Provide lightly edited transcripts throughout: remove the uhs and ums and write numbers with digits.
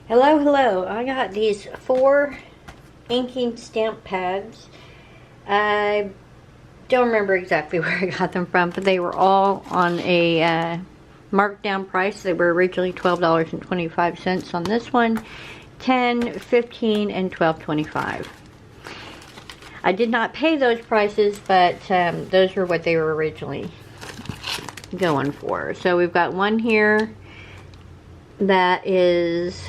Hello, hello. I got these 4 inking stamp pads. I don't remember exactly where I got them from, but they were all on a marked down price. They were originally $12.25 on this one, $10, $15, and $12.25. I did not pay those prices, but those were what they were originally going for. So we've got one here that is,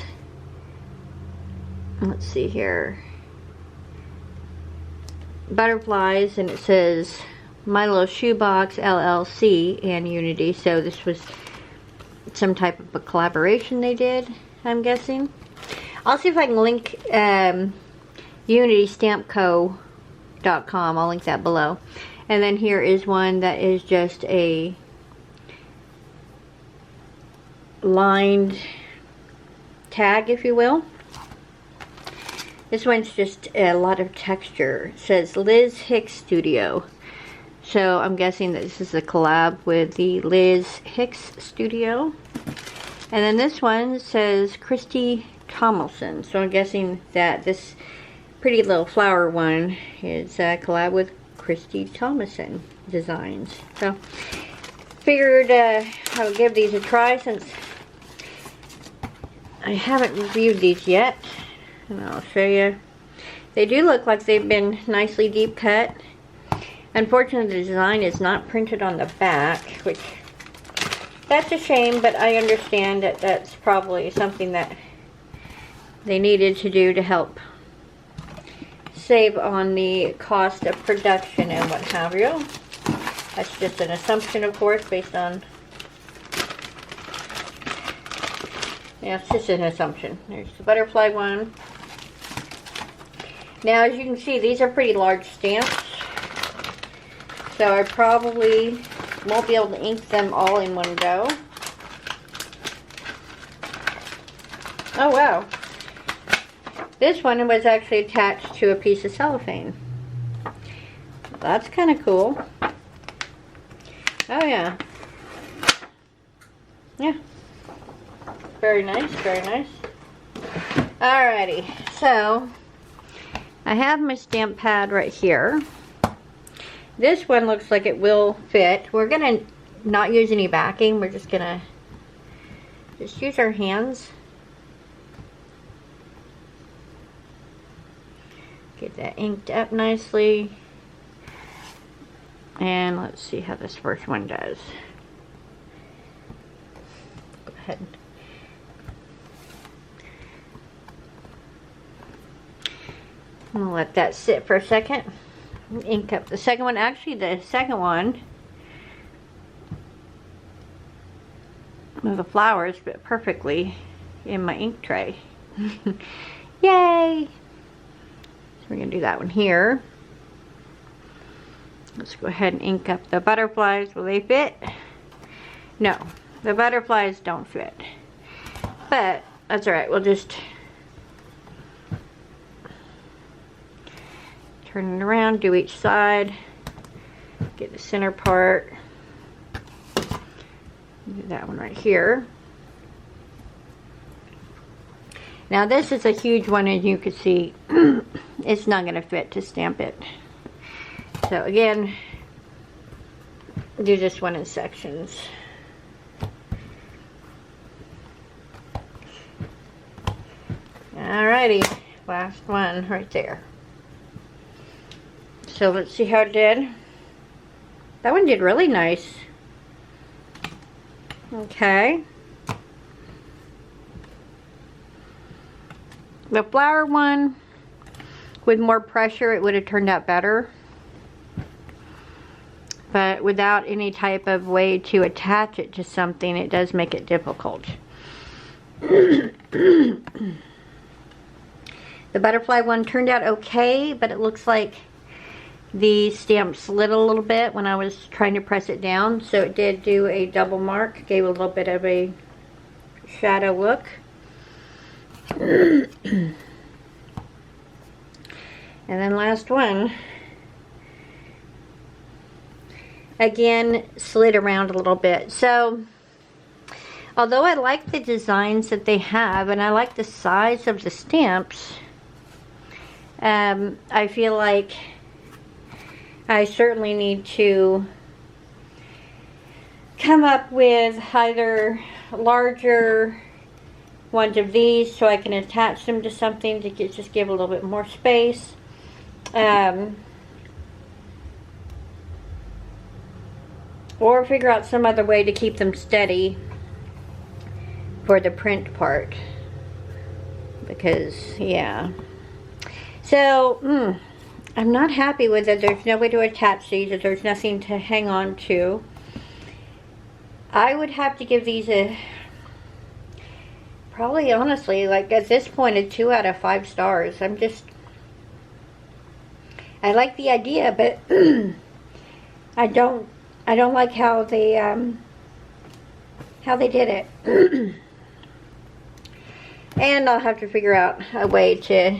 let's see here, butterflies, and it says My Little Shoebox LLC and Unity. So this was some type of a collaboration they did, I'm guessing. I'll see if I can link UnityStampCo.com. I'll link that below. And then here is one that is just a lined tag, if you will. This one's just a lot of texture. It says Liz Hicks Studio. So I'm guessing that this is a collab with the Liz Hicks Studio. And then this one says Christy Tomlinson. So I'm guessing that this pretty little flower one is a collab with Christy Tomlinson Designs. So figured I would give these a try since I haven't reviewed these yet. And I'll show you. They do look like they've been nicely deep cut. Unfortunately, the design is not printed on the back, which that's a shame, but I understand that that's probably something that they needed to do to help save on the cost of production and what have you. That's just an assumption, of course, based on, yeah, it's just an assumption. There's the butterfly one. Now, as you can see, these are pretty large stamps, so I probably won't be able to ink them all in one go. Oh, wow. This one was actually attached to a piece of cellophane. That's kind of cool. Oh, yeah. Yeah. Very nice, very nice. Alrighty, so I have my stamp pad right here. This one looks like it will fit. We're gonna not use any backing. We're just gonna use our hands. Get that inked up nicely. And let's see how this first one does. Go ahead. I'm gonna let that sit for a second. Ink up the second one. Actually, the second one, the flowers fit perfectly in my ink tray. Yay! So we're gonna do that one here. Let's go ahead and ink up the butterflies. Will they fit? No, the butterflies don't fit. But that's alright, we'll just turn it around, do each side, get the center part. Do that one right here. Now this is a huge one, as you can see. It's not going to fit to stamp it. So again, do this one in sections. Alrighty, last one right there. So let's see how it did. That one did really nice. Okay. The flower one, with more pressure, it would have turned out better. But without any type of way to attach it to something, it does make it difficult. The butterfly one turned out okay, but it looks like the stamp slid a little bit when I was trying to press it down. So it did do a double mark, gave a little bit of a shadow look. And then last one, again, slid around a little bit. So Although I like the designs that they have, and I like the size of the stamps, I feel like I certainly need to come up with either larger ones of these so I can attach them to something to just give a little bit more space. Or figure out some other way to keep them steady for the print part. Because, yeah. So, I'm not happy with it. There's no way to attach these. There's nothing to hang on to. I would have to give these a, probably honestly, like at this point, a 2 out of 5 stars. I like the idea, but I don't like how they did it. And I'll have to figure out a way to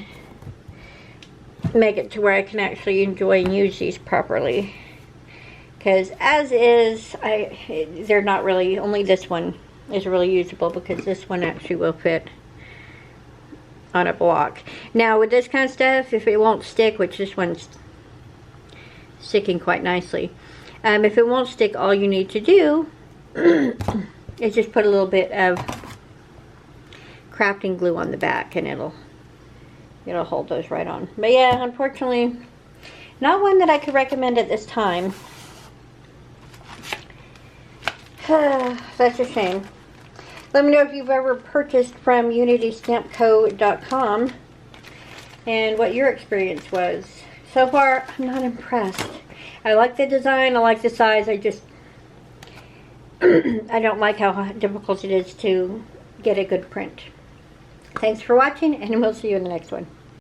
make it to where I can actually enjoy and use these properly. Because as is, they're not really, only this one is really usable because this one actually will fit on a block. Now with this kind of stuff, if it won't stick, which this one's sticking quite nicely, if it won't stick, all you need to do is just put a little bit of crafting glue on the back and it'll hold those right on. But yeah, unfortunately, not one that I could recommend at this time. That's a shame. Let me know if you've ever purchased from unitystampco.com and what your experience was. So far, I'm not impressed. I like the design, I like the size, I just I don't like how difficult it is to get a good print. Thanks for watching, and we'll see you in the next one.